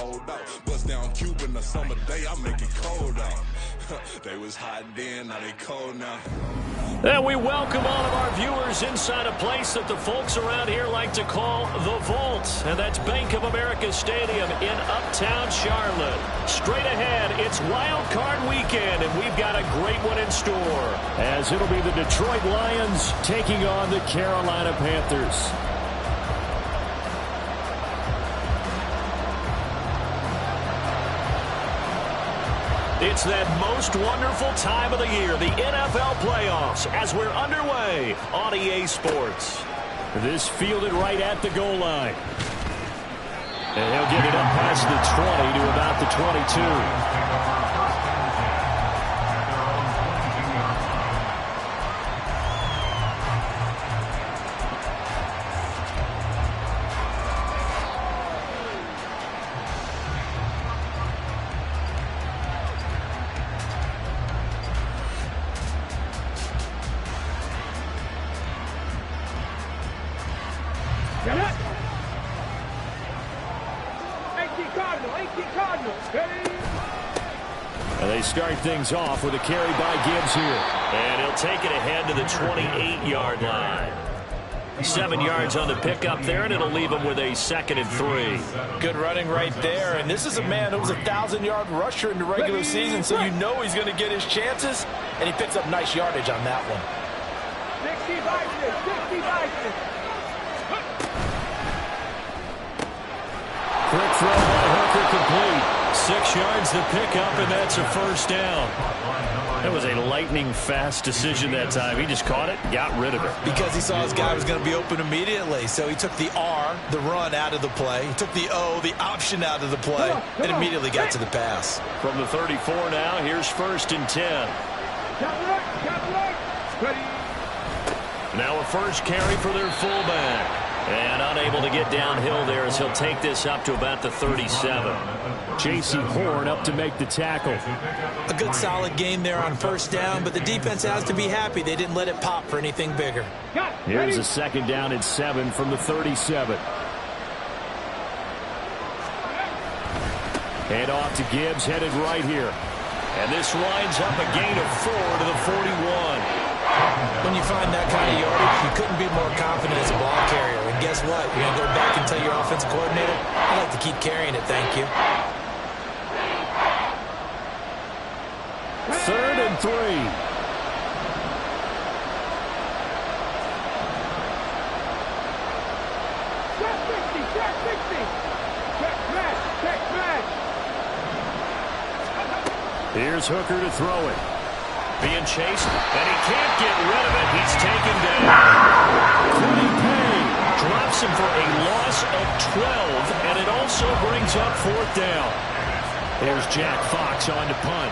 hold out. Bust down Cuban a summer day, I make it cold out. They was hot then, now they cold now. And we welcome all of our viewers inside a place that the folks around here like to call the Vault. And that's Bank of America Stadium in Uptown Charlotte. Straight ahead, it's Wild Card Weekend, and we've got a great one in store, as it'll be the Detroit Lions taking on the Carolina Panthers. It's that most wonderful time of the year, the NFL playoffs, as we're underway on EA Sports. This fielded right at the goal line. And he'll get it up past the 20 to about the 22. Start things off with a carry by Gibbs here. And he'll take it ahead to the 28-yard line. 7 yards on the pickup there, and it'll leave him with a 2nd and 3. Good running right there. And this is a man who was a 1,000-yard rusher in the regular season, so you know he's going to get his chances. And he picks up nice yardage on that one. 65. Quick throw by Hooker, complete. 6 yards to pick up, and that's a first down. That was a lightning-fast decision that time. He just caught it, got rid of it. Because he saw his guy was going to be open immediately. So he took the R, the run, out of the play. He took the O, the option, out of the play, and immediately got to the pass. From the 34 now, here's 1st and 10. Now a first carry for their fullback. And unable to get downhill there as he'll take this up to about the 37. J.C. Horn up to make the tackle. A good solid game there on first down, but the defense has to be happy they didn't let it pop for anything bigger. Here's a 2nd down and 7 from the 37. Hand off to Gibbs, headed right here. And this winds up a gain of 4 to the 41. When you find that kind of yardage, you couldn't be more confident as a ball carrier. And guess what? You're going to go back and tell your offensive coordinator, I'd like to keep carrying it, thank you. 3rd and 3. Here's Hooker to throw it. Being chased, and he can't get rid of it. He's taken down. Quiddy Pay drops him for a loss of 12, and it also brings up 4th down. There's Jack Fox on to punt.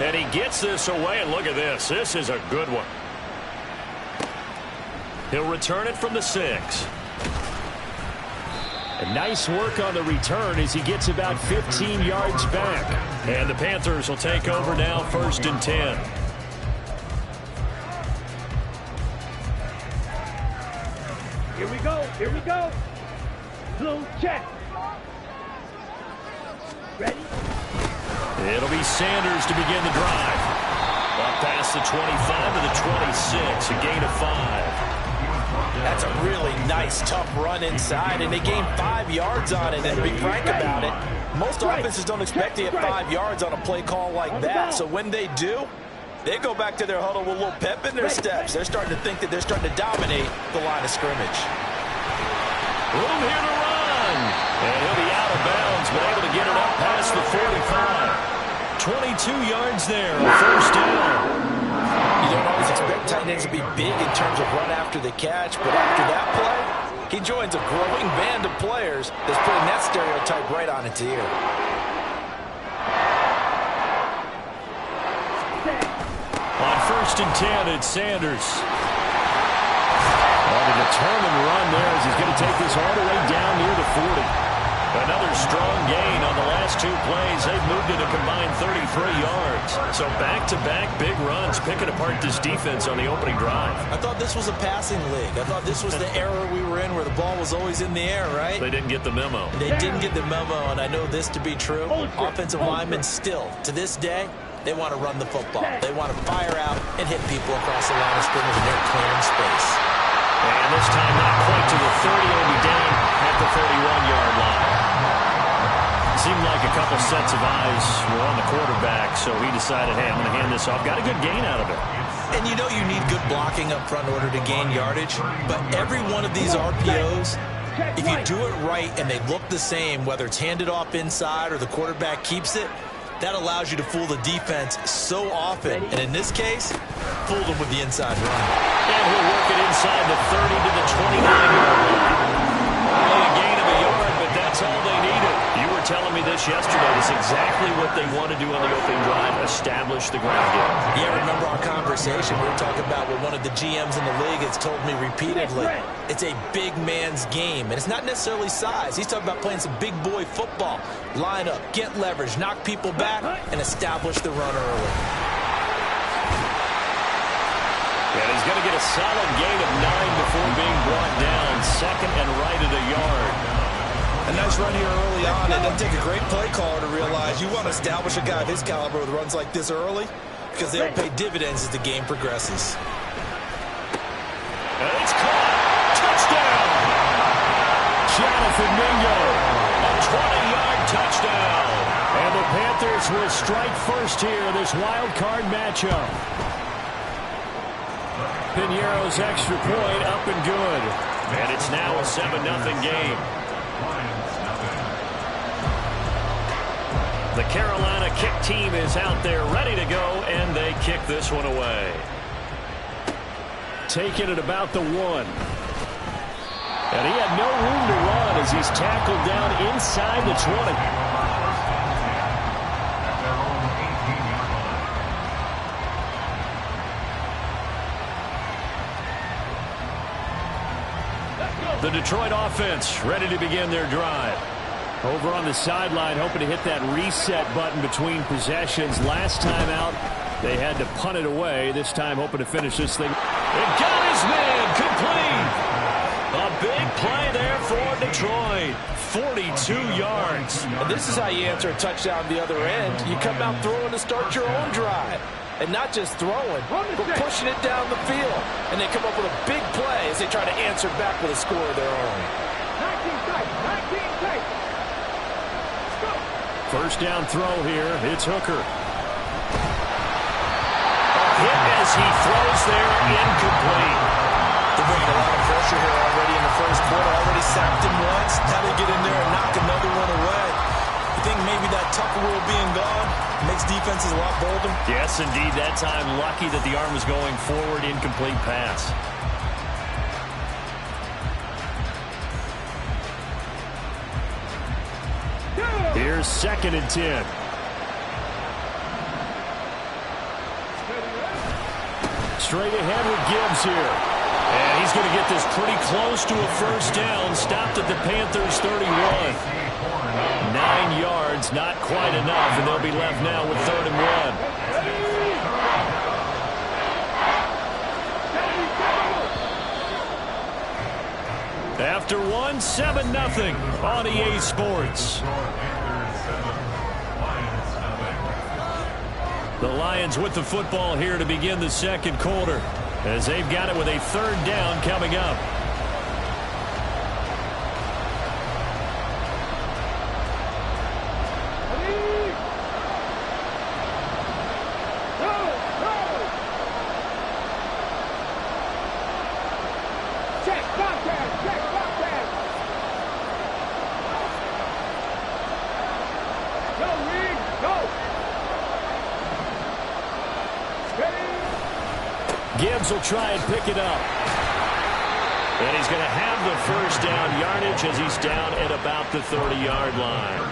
And he gets this away, and look at this. This is a good one. He'll return it from the 6. And nice work on the return as he gets about 15 yards back. And the Panthers will take over now, 1st and 10. Here we go. Here we go. Blue check. Ready? It'll be Sanders to begin the drive. Up past the 25 to the 26, a gain of 5. That's a really nice, tough run inside, and they gained 5 yards on it. And to be frank about it, most offenses don't expect to get 5 yards on a play call like that. So when they do, they go back to their huddle with a little pep in their steps. They're starting to think that they're starting to dominate the line of scrimmage. Room here to run. And he'll be out of bounds, but able to get it up past the 45. 22 yards there, a first down. You don't always expect tight ends to be big in terms of run after the catch, but after that play, he joins a growing band of players that's putting that stereotype right on its ear. On 1st and 10, it's Sanders. On a determined run there as he's going to take this all the way down near the 40. Another strong gain on the last 2 plays. They've moved it a combined 33 yards. So back-to-back big runs, picking apart this defense on the opening drive. I thought this was a passing league. I thought this was the era we were in where the ball was always in the air, right? They didn't get the memo. They didn't get the memo, and I know this to be true. Offensive linemen still, to this day, they want to run the football. They want to fire out and hit people across the line of scrimmage, and they're clearing space. And this time not quite to the 30. It'll be down at the 31-yard line. Seemed like a couple sets of eyes were on the quarterback, so he decided, hey, I'm going to hand this off. Got a good gain out of it. And you know you need good blocking up front in order to gain yardage, but every one of these RPOs, if you do it right and they look the same, whether it's handed off inside or the quarterback keeps it, that allows you to fool the defense so often. And in this case, fooled them with the inside run. And he'll work it inside the 30 to the 29-yard line. Only a gain of a yard, but that's all they needed. You were telling me this yesterday. It's exactly what they want to do on the opening drive, establish the ground game. Yeah, remember our conversation? We were talking about what one of the GMs in the league has told me repeatedly. It's a big man's game, and it's not necessarily size. He's talking about playing some big boy football. Line up, get leverage, knock people back, and establish the run early. And he's going to get a solid gain of 9 before being brought down. Second and right at a yard. A nice run here early on. It doesn't take a great play caller to realize you want to establish a guy of his caliber with runs like this early because they'll pay dividends as the game progresses. And it's caught. Touchdown. Jonathan Mingo. A 20-yard touchdown. And the Panthers will strike first here in this wild card matchup. Piñeiro's extra point up and good. And it's now a 7-0 game. The Carolina kick team is out there ready to go, and they kick this one away. Taking it about the 1. And he had no room to run as he's tackled down inside the 20. The Detroit offense ready to begin their drive. Over on the sideline, hoping to hit that reset button between possessions. Last time out, they had to punt it away. This time, hoping to finish this thing. It got his man complete. A big play there for Detroit. 42 yards. And this is how you answer a touchdown the other end. You come out throwing to start your own drive. And not just throwing, but pushing it down the field. And they come up with a big play as they try to answer back with a score of their own. 19 tight. First down throw here. It's Hooker. A hit as he throws there, incomplete. They're bringing a lot of pressure here already in the first quarter. Already sacked him once. Now they get in there and knock another one away. You think maybe that Tucker rule being gone makes defenses a lot bolder? Yes, indeed. That time, lucky that the arm was going forward. Incomplete pass. Here's 2nd and 10. Straight ahead with Gibbs here. And he's going to get this pretty close to a first down. Stopped at the Panthers' 31. 9 yards, not quite enough, and they'll be left now with 3rd and 1. After 1, 7-0 on EA Sports. The Lions with the football here to begin the second quarter as they've got it with a 3rd down coming up. Gibbs will try and pick it up. And he's going to have the first down yardage as he's down at about the 30-yard line.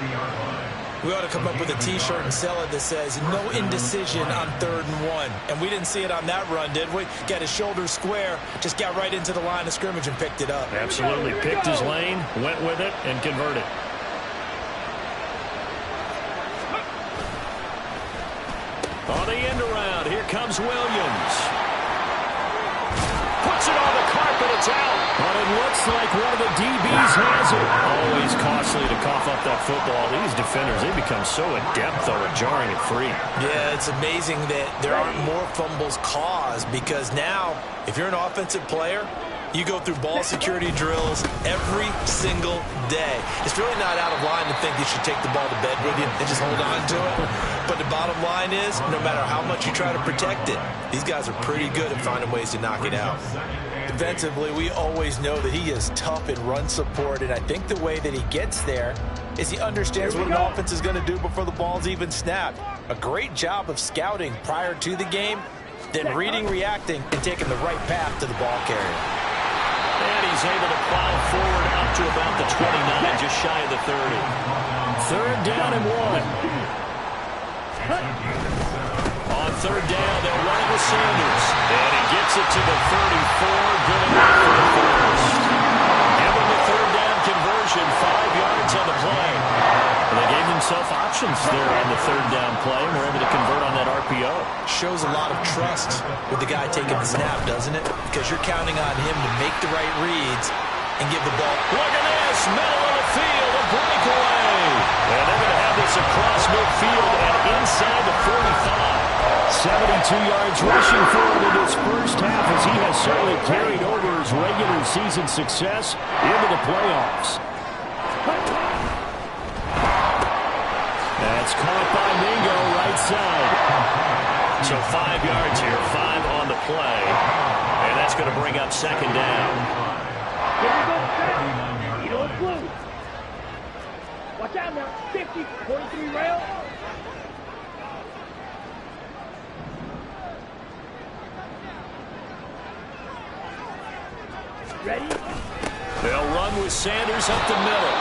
We ought to come up with a T-shirt and sell it that says, no indecision on 3rd and 1. And we didn't see it on that run, did we? Got his shoulders square, just got right into the line of scrimmage and picked it up. Absolutely. Picked his lane, went with it, and converted. comes Williams. Puts it on the carpet. It's out. But it looks like one of the DBs has it. Always costly to cough up that football. These defenders, they become so adept, though, at jarring it free. Yeah, it's amazing that there aren't more fumbles caused, because now, if you're an offensive player, you go through ball security drills every single day. It's really not out of line to think you should take the ball to bed with you and just hold on to it. But the bottom line is, no matter how much you try to protect it, these guys are pretty good at finding ways to knock it out. Defensively, we always know that he is tough in run support, and I think the way that he gets there is he understands what an offense is going to do before the ball's even snapped. A great job of scouting prior to the game, then reading, reacting, and taking the right path to the ball carrier. And he's able to plow forward out to about the 29, just shy of the 30. Third down and 1. On third down, they'll run it with Sanders. And he gets it to the 34. Good enough for the first. Give him the third down conversion, 5 yards on the play. And they gave themselves options there on the third down play, and were able to convert on that RPO. Shows a lot of trust with the guy taking the snap, doesn't it? Because you're counting on him to make the right reads and give the ball. Look at this, middle of the field, a breakaway. And they're going to have this across midfield and inside the 45. 72 yards rushing forward in his first half, as he has certainly carried over his regular season success into the playoffs. That's caught by Mingo, right side. So 5 yards here, 5 on the play. And that's going to bring up second down. Here we go, set. You know it's blue. Watch out now. 50, 43 rail. Ready? They'll run with Sanders up the middle.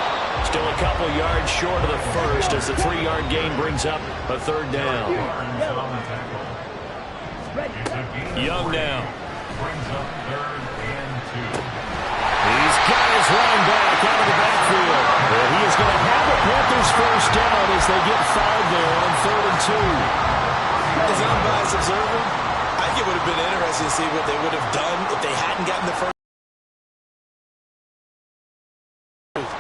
Still a couple yards short of the first, as the 3-yard gain brings up a third down. Young now. He's got his running back out of the backfield. And he is going to have the Panthers first down as they get 5 there on 3rd and 2. As an unbiased observer, I think it would have been interesting to see what they would have done if they hadn't gotten the first.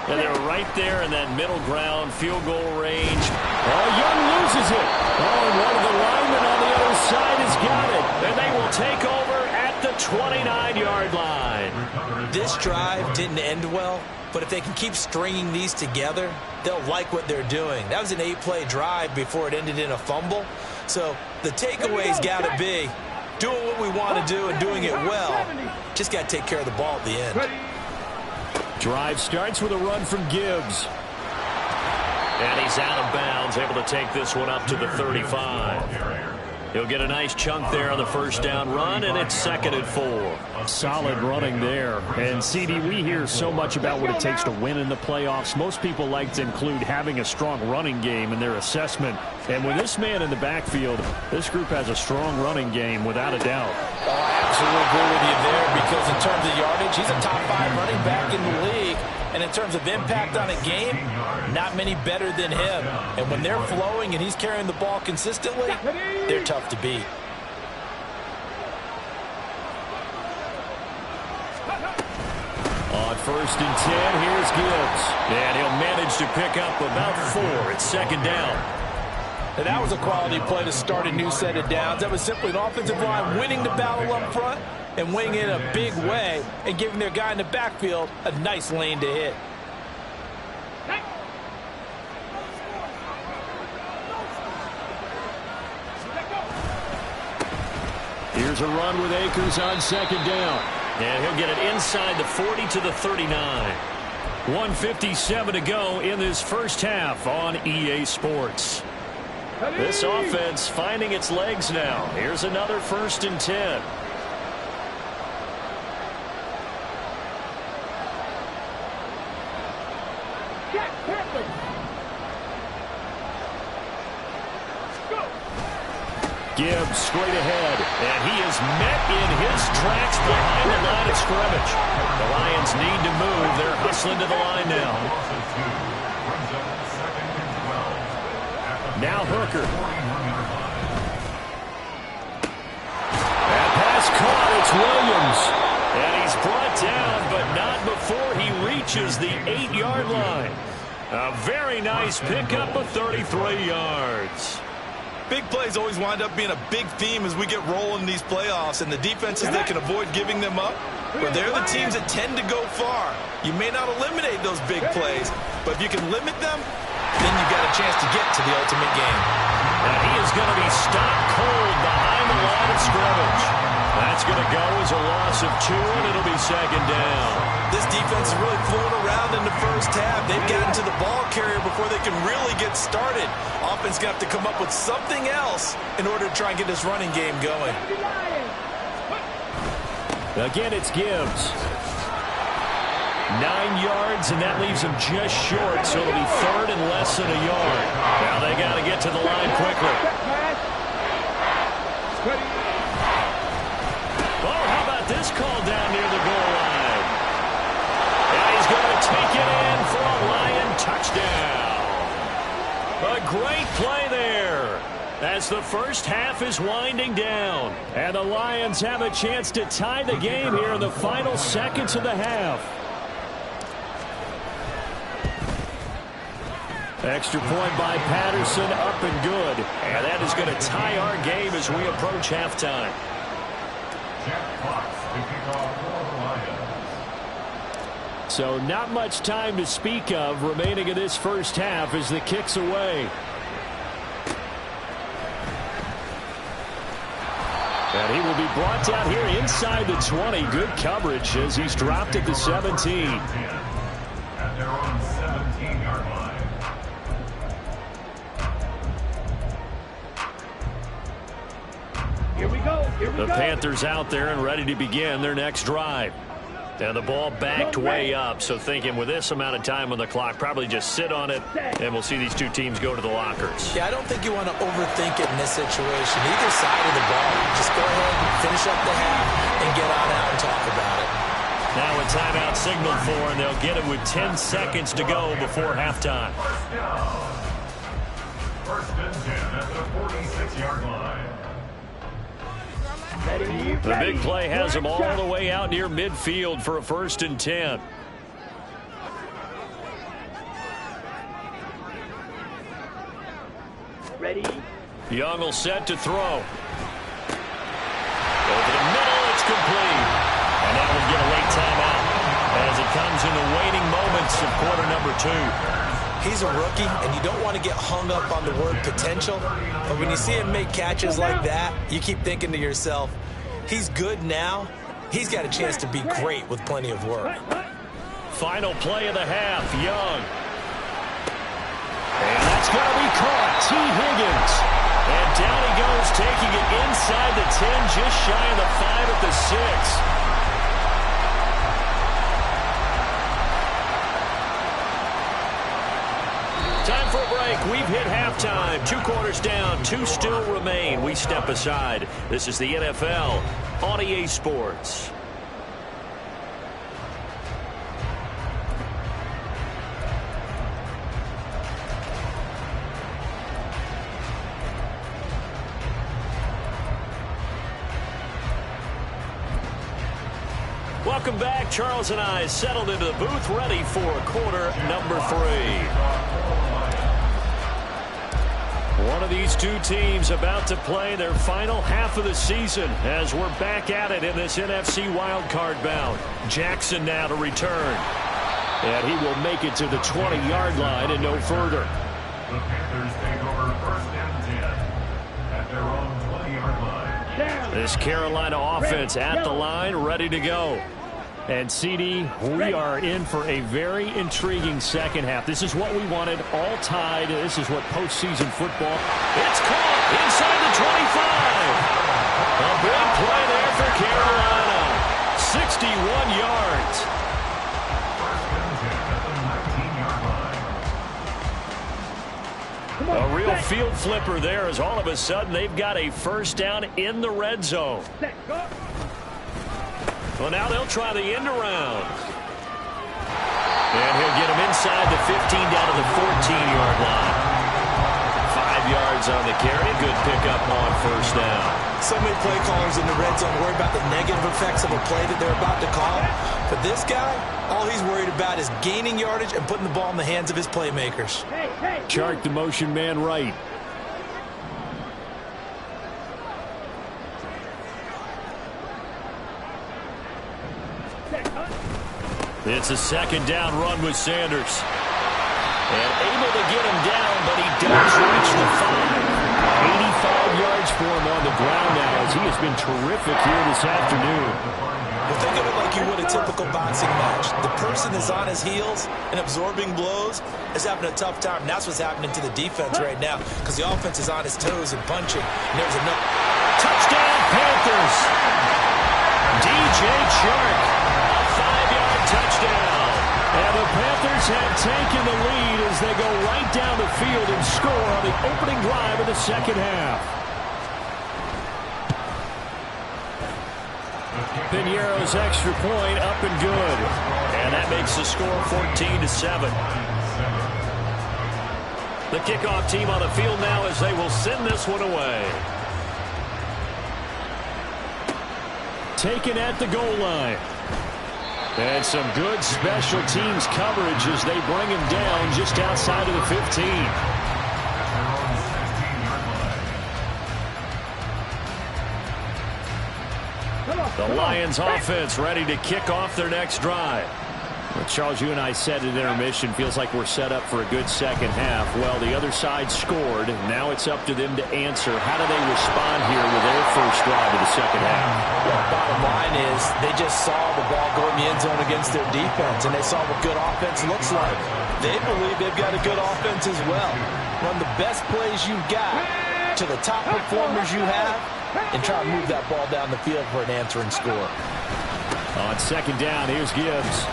And they're right there in that middle ground, field goal range. Oh, Young loses it. Oh, and one of the linemen on the other side has got it. And they will take over at the 29-yard line. This drive didn't end well, but if they can keep stringing these together, they'll like what they're doing. That was an 8-play drive before it ended in a fumble. So the takeaway's got to be doing what we want to do and doing it well. Just got to take care of the ball at the end. Drive starts with a run from Gibbs. And he's out of bounds, able to take this one up to the 35. He'll get a nice chunk there on the first down run, and it's 2nd and 4. Solid running there. And, CD, we hear so much about what it takes to win in the playoffs. Most people like to include having a strong running game in their assessment. And with this man in the backfield, this group has a strong running game, without a doubt. Oh, I absolutely agree with you there, because in terms of yardage, he's a top 5 running back in the league. And in terms of impact on a game, not many better than him. And when they're flowing and he's carrying the ball consistently, they're tough to beat. On 1st and 10, here's Gibbs. And he'll manage to pick up about 4. It's 2nd down. And that was a quality play to start a new set of downs. That was simply an offensive line winning the battle up front and winning it in a big way and giving their guy in the backfield a nice lane to hit. Here's a run with Akers on 2nd down. And he'll get it inside the 40 to the 39. 1:57 to go in this first half on EA Sports. This offense finding its legs now. Here's another 1st and 10. Gibbs straight ahead, and he is met in his tracks behind the line of scrimmage. The Lions need to move. They're hustling to the line now. Now Hooker. reaches the 8-yard line. A very nice pickup of 33 yards. Big plays always wind up being a big theme as we get rolling in these playoffs, and the defenses that can avoid giving them up, but they're the teams that tend to go far. You may not eliminate those big plays, but if you can limit them, then you've got a chance to get to the ultimate game. And he is going to be stopped cold behind the line of scrimmage. That's going to go as a loss of 2, and it'll be second down. This defense is really flown around in the first half. They've gotten to the ball carrier before they can really get started. Offense going to have to come up with something else in order to try and get this running game going. Again, it's Gibbs. 9 yards, and that leaves him just short, so it'll be third and less than a yard. Now they got to get to the line quickly. Oh, how about this call down near the goal line? And he's going to take it in for a Lion touchdown. A great play there as the first half is winding down. And the Lions have a chance to tie the game here in the final seconds of the half. Extra point by Patterson, up and good. And that is going to tie our game as we approach halftime. So not much time to speak of remaining in this first half as the kick's away. And he will be brought down here inside the 20. Good coverage as he's dropped at the 17. At their own 17-yard line. Here we go. The Panthers out there and ready to begin their next drive. And the ball backed way up, so thinking with this amount of time on the clock, probably just sit on it, and we'll see these two teams go to the lockers. Yeah, I don't think you want to overthink it in this situation. Either side of the ball, just go ahead and finish up the half and get on out and talk about it. Now a timeout signaled for, and they'll get it with 10 seconds to go before halftime. First and 10 at the 46-yard line. The big play has them all the way out near midfield for a first and 10. Ready. Young will set to throw. Over the middle, it's complete. And that will get a late timeout as it comes in the waning moments of quarter number 2. He's a rookie, and you don't want to get hung up on the word potential. But when you see him make catches like that, you keep thinking to yourself, he's good now. He's got a chance to be great with plenty of work. Final play of the half, Young. And that's going to be caught. T. Higgins. And down he goes, taking it inside the 10, just shy of the 5 at the 6. Time for a break. We've hit halftime. 2 quarters down. 2 still remain. We step aside. This is the NFL on EA Sports. Welcome back. Charles and I settled into the booth, ready for quarter number 3. One of these two teams about to play their final half of the season as we're back at it in this NFC wildcard bout. Jackson now to return. And he will make it to the 20-yard line and no further. The Panthers take over first and 10 at their own 20-yard line. This Carolina offense at the line, ready to go. And, CD, we are in for a very intriguing second half. This is what we wanted, all tied. This is what postseason football. It's caught inside the 25. A big play there for Carolina. 61 yards. First and 10 at the 19-yard line. A real field flipper there as all of a sudden they've got a first down in the red zone. Well, now they'll try the end around. And he'll get him inside the 15 down to the 14-yard line. 5 yards on the carry. Good pickup on first down. So many play callers in the red zone worry about the negative effects of a play that they're about to call. But this guy, all he's worried about is gaining yardage and putting the ball in the hands of his playmakers. Chark the motion man right. It's a second down run with Sanders. And able to get him down, but he does reach the 5. 85 yards for him on the ground now as he has been terrific here this afternoon. Well, think of it like you would a typical boxing match. The person is on his heels and absorbing blows is having a tough time. And that's what's happening to the defense right now because the offense is on his toes and punching. And there's another. Touchdown, Panthers. DJ Chark, a 5-yard touchdown. And the Panthers have taken the lead as they go right down the field and score on the opening drive of the second half. Piñeiro's extra point up and good. And that makes the score 14-7. The kickoff team on the field now as they will send this one away. Taken at the goal line. And some good special teams coverage as they bring him down just outside of the 15. The Lions offense ready to kick off their next drive. Well, Charles, you and I said at intermission, feels like we're set up for a good second half. Well, the other side scored. Now it's up to them to answer. How do they respond here with their first drive of the second half? Well, bottom line is they just saw the ball go in the end zone against their defense, and they saw what good offense looks like. They believe they've got a good offense as well. Run the best plays you've got to the top performers you have, and try to move that ball down the field for an answering score. On second down, here's Gibbs.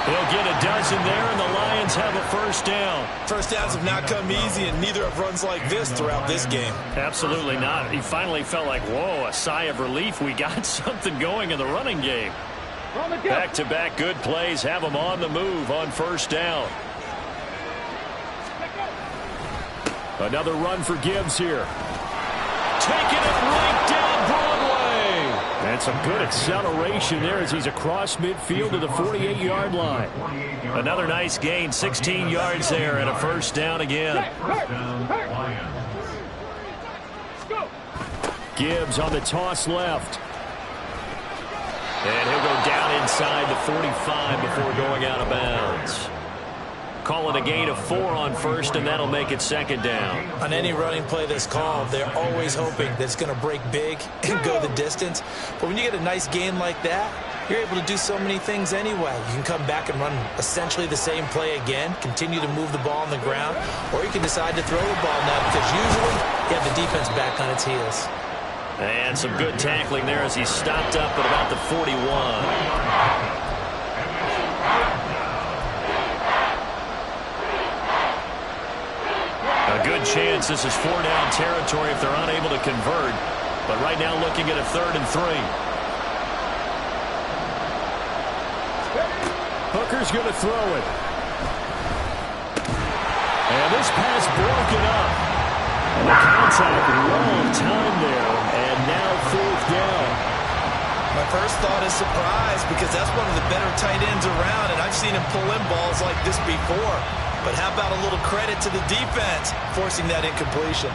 He'll get a dozen there, and the Lions have a first down. First downs have not come easy, and neither have runs like this throughout this game. Absolutely not. He finally felt like, whoa, a sigh of relief. We got something going in the running game. Back-to-back good plays have them on the move on first down. Another run for Gibbs here. Taking it right down Broadway. And some good acceleration there as he's across midfield to the 48-yard line. Another nice gain, 16 yards there and a first down again. Gibbs on the toss left. And he'll go down inside the 45 before going out of bounds. Call it a gain of 4 on first, and that'll make it second down. On any running play that's called, they're always hoping that it's going to break big and go the distance. But when you get a nice gain like that, you're able to do so many things anyway. You can come back and run essentially the same play again, continue to move the ball on the ground, or you can decide to throw the ball now because usually you have the defense back on its heels. And some good tackling there as he stopped up at about the 41. A good chance this is 4-down territory if they're unable to convert. But right now looking at a 3rd and 3. Hooker's going to throw it. And this pass broken up. And the contact long time there. And now 4th down. My first thought is surprise because that's one of the better tight ends around, and I've seen him pull in balls like this before. But how about a little credit to the defense forcing that incompletion?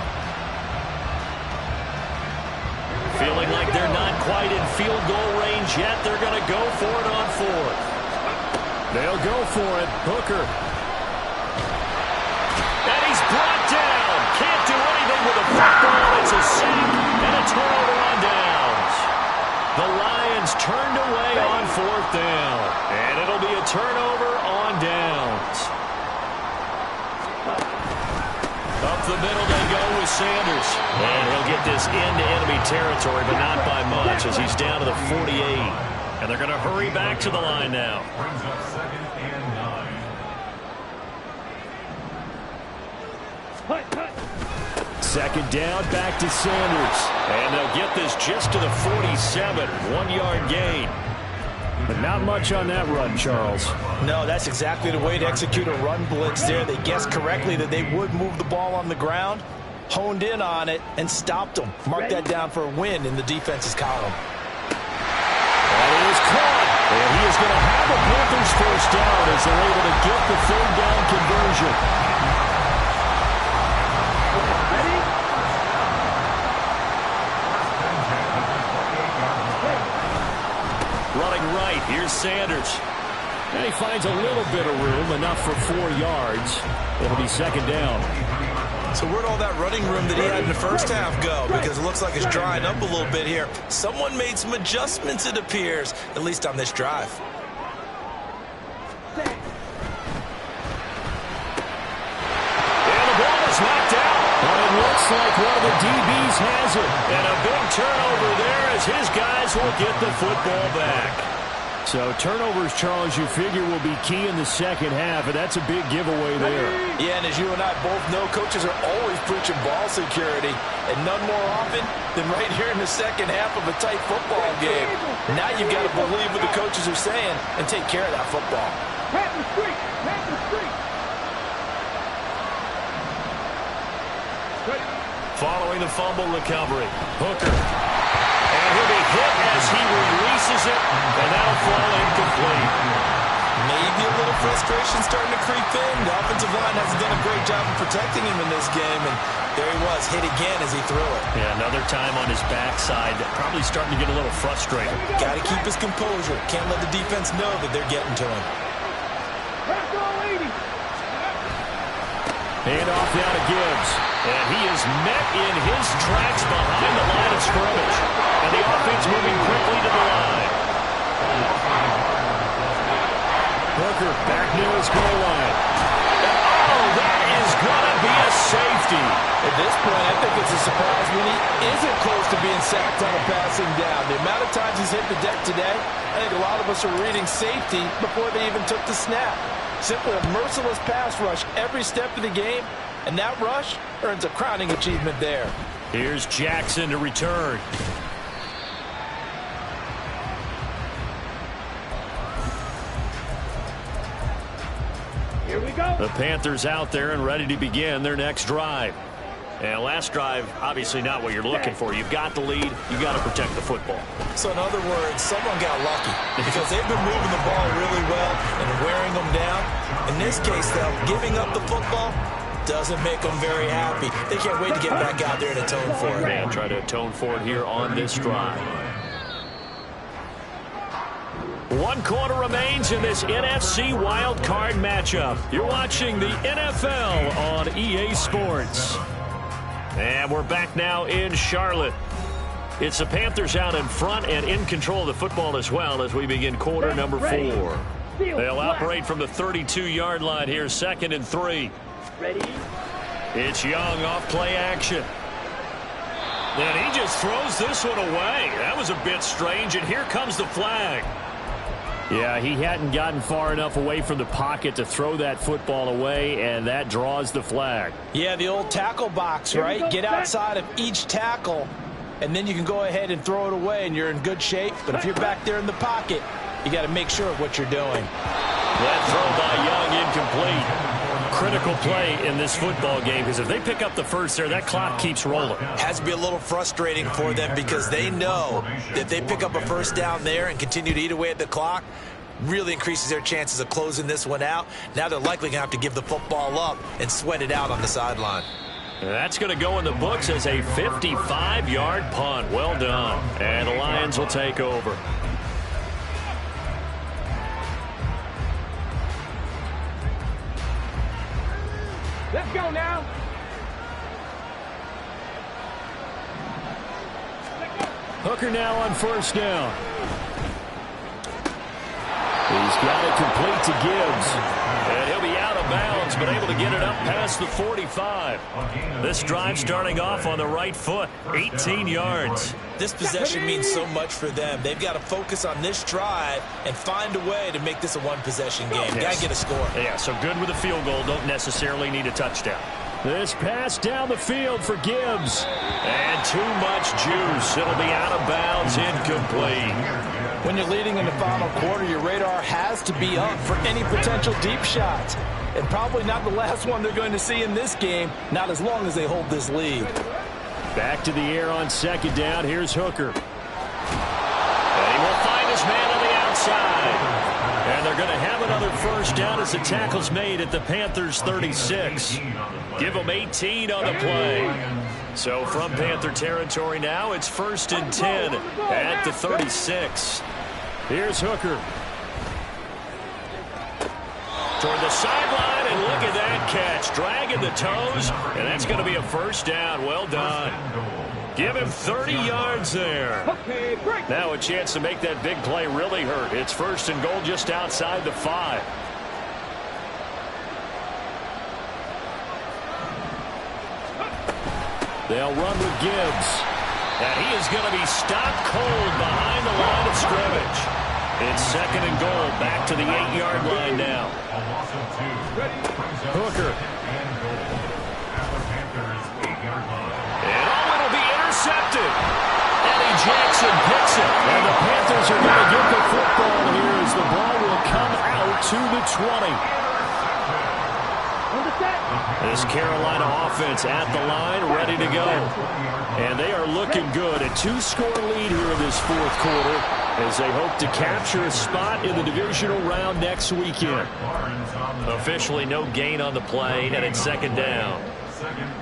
Feeling like they're not quite in field goal range yet. They're going to go for it on 4th. They'll go for it. Hooker. And he's brought down. Can't do anything with a football. It's a sack and a turnover on downs. The Lions turned away on 4th down. And it'll be a turnover on downs. Up the middle they go with Sanders. And he'll get this into enemy territory, but not by much as he's down to the 48. And they're going to hurry back to the line now. Brings up 2nd and 9. Second down, back to Sanders. And they'll get this just to the 47. 1-yard gain. But not much on that run, Charles. No, that's exactly the way to execute a run blitz there. They guessed correctly that they would move the ball on the ground. honed in on it and stopped them. Mark that down for a win in the defense's column. That is caught. And he is going to have a Panthers first down as they're able to get the third down conversion. Running right, here's Sanders. And he finds a little bit of room, enough for 4 yards. It'll be second down. So where'd all that running room that he had in the first half go? Because it looks like it's drying up a little bit here. Someone made some adjustments, it appears, at least on this drive. And the ball is knocked out. But it looks like one of the DBs has it. And a big turnover there as his guys will get the football back. So turnovers, Charles, you figure will be key in the second half, and that's a big giveaway there. Yeah, and as you and I both know, coaches are always preaching ball security, and none more often than right here in the second half of a tight football game. Now you've got to believe what the coaches are saying and take care of that football. Panther Street! Panther Street! Following the fumble recovery, Hooker. And he'll be hit as he releases it, and that'll fall incomplete. Maybe a little frustration starting to creep in. The offensive line hasn't done a great job of protecting him in this game, and there he was, hit again as he threw it. Yeah, another time on his backside, probably starting to get a little frustrated. Got to keep his composure. Can't let the defense know that they're getting to him. Hand off now to Gibbs. And he is met in his tracks behind the line of scrimmage. And the offense moving quickly to the line. Hooker back near his goal line. And oh, that is going to be a safety. At this point, I think it's a surprise when he isn't close to being sacked on a passing down. The amount of times he's hit the deck today, I think a lot of us are reading safety before they even took the snap. Simply a merciless pass rush every step of the game, and that rush earns a crowning achievement there. Here's Jackson to return. Here we go. The Panthers out there and ready to begin their next drive. And last drive, obviously not what you're looking for. You've got the lead. You've got to protect the football. So in other words, someone got lucky because they've been moving the ball really well and wearing them down. In this case, though, giving up the football doesn't make them very happy. They can't wait to get back out there and atone for it. And try to atone for it here on this drive. 1 quarter remains in this NFC Wild Card matchup. You're watching the NFL on EA Sports. And we're back now in Charlotte. It's the Panthers out in front and in control of the football as well as we begin quarter number 4. They'll operate from the 32-yard line here, 2nd and 3. Ready? It's Young off play action. And he just throws this one away. That was a bit strange, and here comes the flag. Yeah, he hadn't gotten far enough away from the pocket to throw that football away, and that draws the flag. Yeah, the old tackle box, right? Get outside of each tackle, and then you can go ahead and throw it away, and you're in good shape. But if you're back there in the pocket, you got to make sure of what you're doing. That throw by Young incomplete. Critical play in this football game, because if they pick up the first there, that clock keeps rolling. Has to be a little frustrating for them because they know that if they pick up a first down there and continue to eat away at the clock, really increases their chances of closing this one out. Now they're likely going to have to give the football up and sweat it out on the sideline. That's going to go in the books as a 55-yard punt. Well done. And the Lions will take over. Let's go now. Hooker now on first down. He's got it complete to Gibbs. And he'll be out of bounds, but able to get it up past the 45. This drive starting off on the right foot, 18 yards. This possession means so much for them. They've got to focus on this drive and find a way to make this a one-possession game. Got to get a score. Yeah, so good with a field goal. Don't necessarily need a touchdown. This pass down the field for Gibbs. And too much juice. It'll be out of bounds, incomplete. When you're leading in the final quarter, your radar has to be up for any potential deep shots. and probably not the last one they're going to see in this game, not as long as they hold this lead. Back to the air on second down. Here's Hooker. And he will find his man on the outside. And they're going to have another first down as the tackle's made at the Panthers' 36. Give them 18 on the play. So from Panther territory now, it's 1st and 10 at the 36. Here's Hooker. Toward the sideline, and look at that catch. Dragging the toes, and that's going to be a first down. Well done. Give him 30 yards there. Now a chance to make that big play really hurt. It's 1st and goal just outside the 5. They'll run with Gibbs. And he is going to be stopped cold behind the line of scrimmage. It's 2nd and goal. Back to the 8-yard line now. Hooker. And it'll be intercepted. Eddie Jackson picks it. And the Panthers are going to get the football here as the ball will come out to the 20. This Carolina offense at the line, ready to go. And they are looking good. A 2-score lead here in this 4th quarter as they hope to capture a spot in the divisional round next weekend. Officially no gain on the play, and it's 2nd down.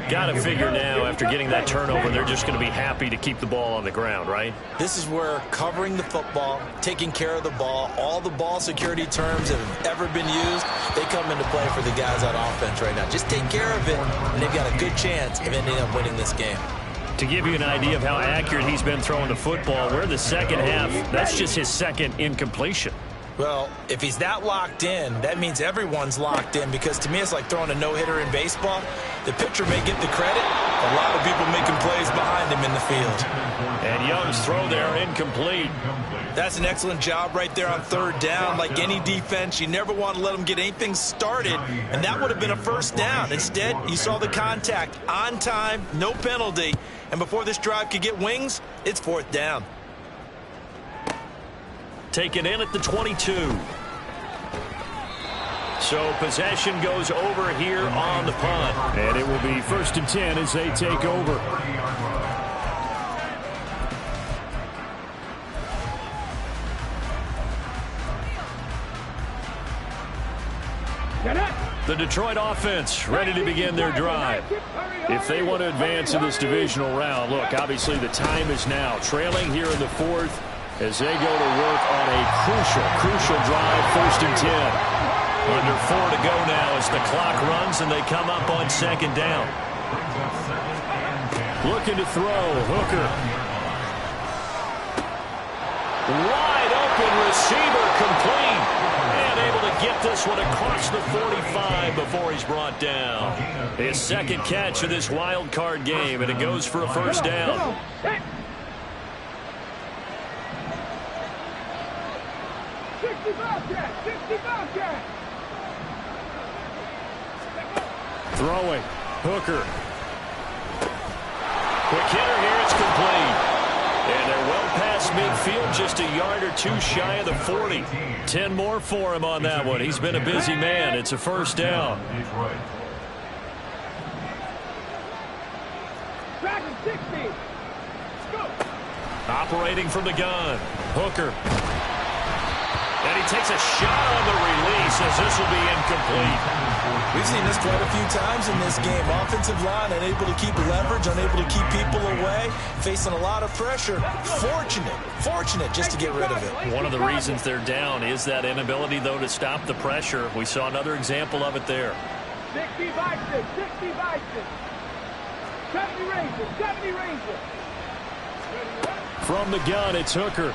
Got to figure now, after getting that turnover, they're just going to be happy to keep the ball on the ground, right? This is where covering the football, taking care of the ball, all the ball security terms that have ever been used, they come into play for the guys on offense right now. Just take care of it, and they've got a good chance of ending up winning this game. To give you an idea of how accurate he's been throwing the football, we're in the second half. That's just his 2nd incompletion. Well, if he's that locked in, that means everyone's locked in, because to me it's like throwing a no-hitter in baseball. The pitcher may get the credit, a lot of people making plays behind him in the field. And Young's throw there incomplete. That's an excellent job right there on 3rd down. Like any defense, you never want to let them get anything started, and that would have been a first down. Instead, you saw the contact on time, no penalty, and before this drive could get wings, it's 4th down. Taken in at the 22. So possession goes over here on the punt. And it will be 1st and 10 as they take over. The Detroit offense ready to begin their drive. If they want to advance in this divisional round, look, obviously the time is now. Trailing here in the 4th. As they go to work on a crucial drive, 1st and 10. Under 4 to go now as the clock runs and they come up on 2nd down. Looking to throw, Hooker. Wide open receiver, complete. And able to get this one across the 45 before he's brought down. His 2nd catch of this wild card game, and it goes for a first down. Throwing. Hooker. Quick hitter here. It's complete. And they're well past midfield, just a yard or 2 shy of the 40. 10 more for him on that one. He's been a busy man. It's a first down. Operating from the gun. Hooker. And he takes a shot on the release as this will be incomplete. We've seen this quite a few times in this game. Offensive line unable to keep leverage, unable to keep people away, facing a lot of pressure. Fortunate just to get rid of it. One of the reasons they're down is that inability, though, to stop the pressure. We saw another example of it there. 60 by 6, 60 by 6. 70 Rangers. From the gun, it's Hooker.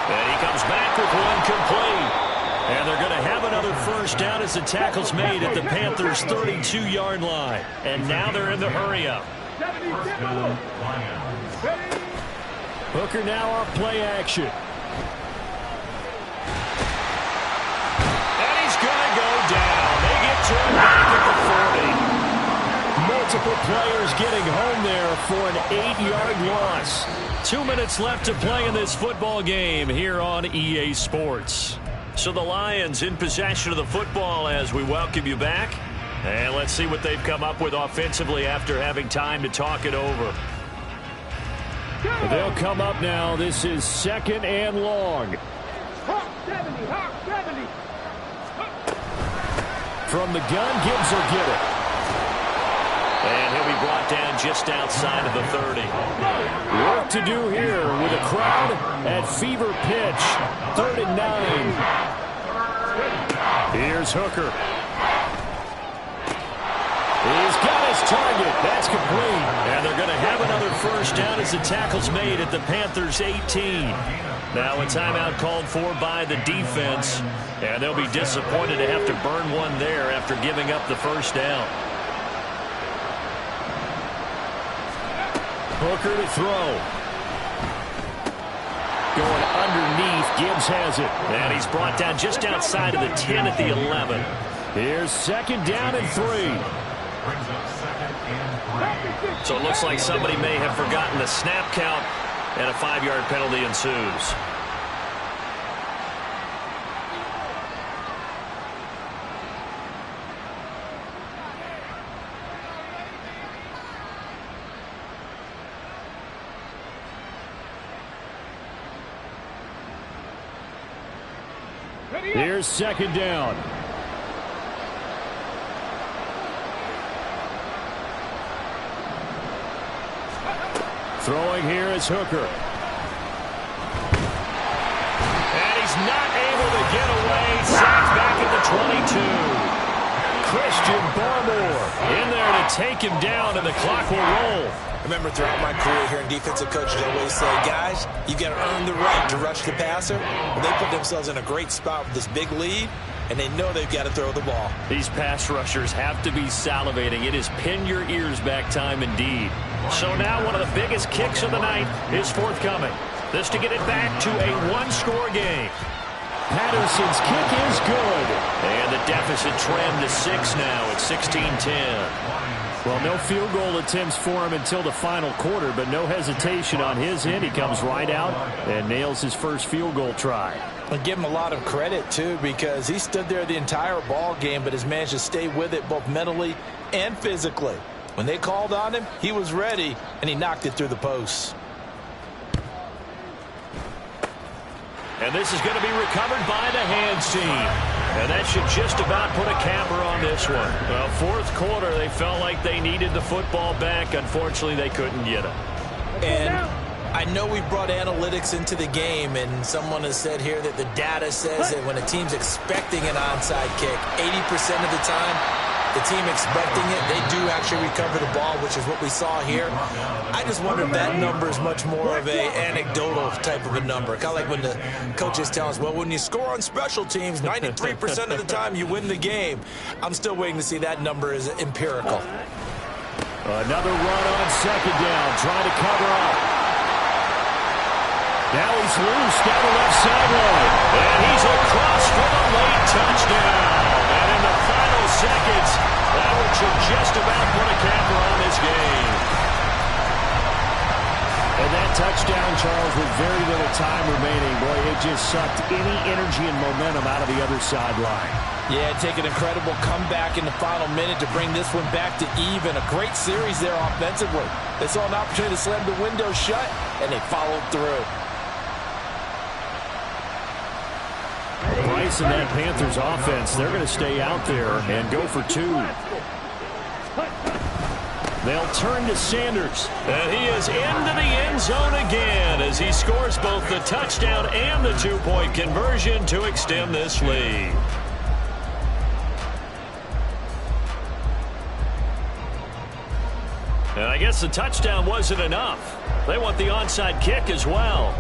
And he comes back with one complete. And they're going to have another first down as the tackle's made at the Panthers' 32-yard line. And now they're in the hurry-up. Hooker now off play action. And he's going to go down. They get to him back at the 40. Multiple players getting home there for an 8-yard loss. 2 minutes left to play in this football game here on EA Sports. So the Lions in possession of the football as we welcome you back. And let's see what they've come up with offensively after having time to talk it over. They'll come up now. This is 2nd and long. Hawk 70, Hawk 70. From the gun, Gibbs will get it. And he'll be brought down just outside of the 30. Work to do here with a crowd at fever pitch. 3rd and 9. Here's Hooker. He's got his target. That's complete. And they're going to have another first down as the tackle's made at the Panthers' 18. Now a timeout called for by the defense. And they'll be disappointed to have to burn one there after giving up the first down. Hooker to throw. Going underneath. Gibbs has it. And he's brought down just outside of the 10 at the 11. Here's 2nd down and 3. So it looks like somebody may have forgotten the snap count, and a 5-yard penalty ensues. Here's 2nd down. Throwing here is Hooker. And he's not able to get away. Sacked back at the 22. Christian Barmore in there to take him down, and the clock will roll. Remember, throughout my career here in defensive coaches, I always say, guys, you got to earn the right to rush the passer. Well, they put themselves in a great spot with this big lead, and they know they've got to throw the ball. These pass rushers have to be salivating. It is pin your ears back time indeed. So now one of the biggest kicks of the night is forthcoming. This to get it back to a one-score game. Patterson's kick is good. And the deficit trimmed to 6 now at 16-10. Well, no field goal attempts for him until the final quarter, but no hesitation on his end. He comes right out and nails his first field goal try. I give him a lot of credit, too, because he stood there the entire ball game, but has managed to stay with it both mentally and physically. When they called on him, he was ready, and he knocked it through the posts. And this is going to be recovered by the hands team. And that should just about put a capper on this one. Well, 4th quarter, they felt like they needed the football back. Unfortunately, they couldn't get it. And I know we brought analytics into the game, and someone has said here that the data says that when a team's expecting an onside kick, 80% of the time, the team expecting it, they do actually recover the ball, which is what we saw here. I just wonder if that number is much more of a anecdotal type of a number. Kind of like when the coaches tell us, well, when you score on special teams, 93% of the time you win the game. I'm still waiting to see that number is empirical. Another run on 2nd down, trying to cover up. Now he's loose down the left sideline. And he's across for the late touchdown. And in the final seconds, that one should just about put a capper on this game. And that touchdown, Charles, with very little time remaining, boy, it just sucked any energy and momentum out of the other sideline. Yeah, take an incredible comeback in the final minute to bring this one back to even. A great series there offensively. They saw an opportunity to slam the window shut, and they followed through. Bryce and that Panthers offense, they're going to stay out there and go for 2. They'll turn to Sanders. And he is into the end zone again as he scores both the touchdown and the 2-point conversion to extend this lead. And I guess the touchdown wasn't enough. They want the onside kick as well.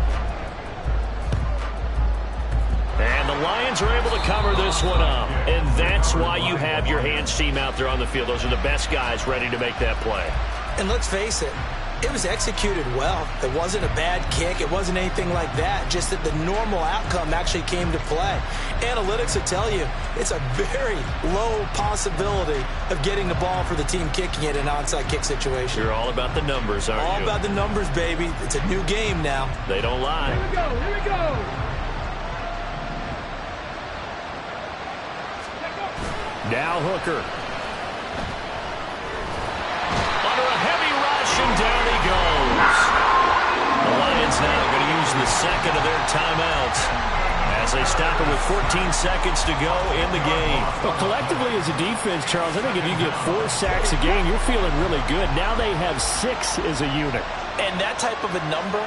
And the Lions are able to cover this one up. And that's why you have your hands team out there on the field. Those are the best guys ready to make that play. And let's face it, it was executed well. It wasn't a bad kick. It wasn't anything like that. Just that the normal outcome actually came to play. Analytics will tell you it's a very low possibility of getting the ball for the team kicking it in an onside kick situation. You're all about the numbers, aren't you? All about the numbers, baby. It's a new game now. They don't lie. Here we go, here we go. Now Hooker. Under a heavy rush, and down he goes. The Lions now going to use the second of their timeouts as they stop it with 14 seconds to go in the game. But collectively as a defense, Charles, I think if you get 4 sacks a game, you're feeling really good. Now they have 6 as a unit. And that type of a number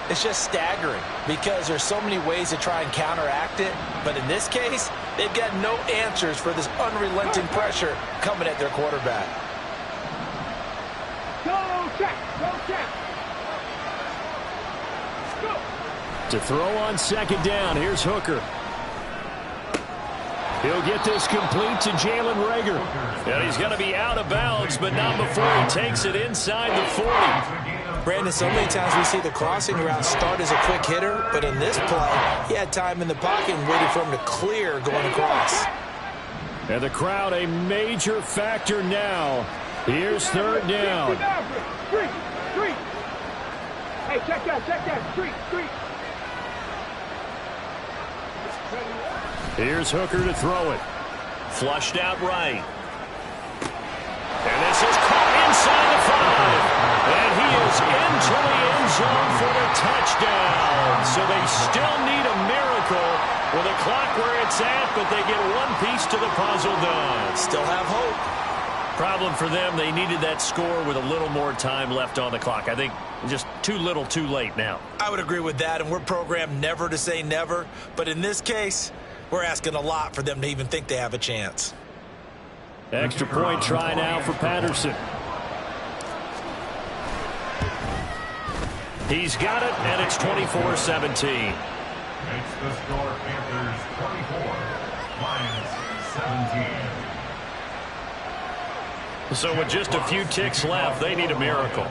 is just staggering because there's so many ways to try and counteract it. But in this case, they've got no answers for this unrelenting pressure coming at their quarterback. Go check, go check. Go. To throw on second down, here's Hooker. He'll get this complete to Jalen Reagor. And he's going to be out of bounds, but not before he takes it inside the 40. Brandon, so many times we see the crossing route start as a quick hitter, but in this play, he had time in the pocket and waited for him to clear going across. And the crowd a major factor now. Here's third down. Street. Hey, check that. Street. Here's Hooker to throw it. Flushed out right. And this is caught inside the 5. And he is into the end zone for the touchdown. So they still need a miracle with the clock where it's at, but they get one piece to the puzzle done. Still have hope. Problem for them, they needed that score with a little more time left on the clock. I think just too little too late now. I would agree with that, and we're programmed never to say never. But in this case, we're asking a lot for them to even think they have a chance. Extra point try now for Patterson. He's got it, and it's 24-17. Makes the score Panthers 24, Lions 17. So with just a few ticks left, they need a miracle.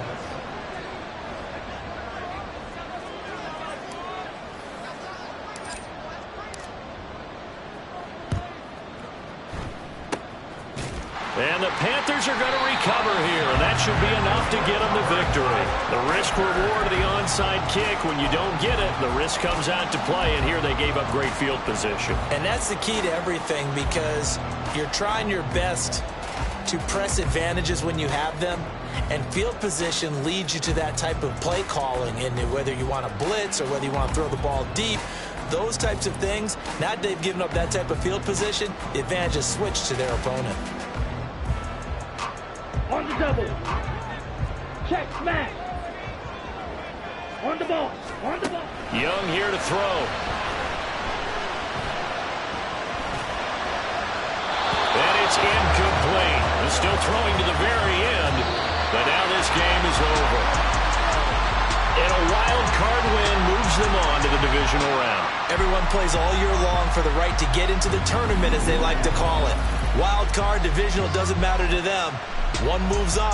And the Panthers are going to recover here, and that should be enough to get them the victory. The risk-reward of the onside kick, when you don't get it, the risk comes out to play, and here they gave up great field position. And that's the key to everything because you're trying your best to press advantages when you have them, and field position leads you to that type of play calling, and whether you want to blitz or whether you want to throw the ball deep, those types of things, now that they've given up that type of field position, the advantage is switched to their opponent. On the double. Check, smash. On the ball. Young here to throw. And it's incomplete. They're still throwing to the very end, but now this game is over. And a wild card win moves them on to the divisional round. Everyone plays all year long for the right to get into the tournament, as they like to call it. Wild card, divisional, doesn't matter to them. One moves on.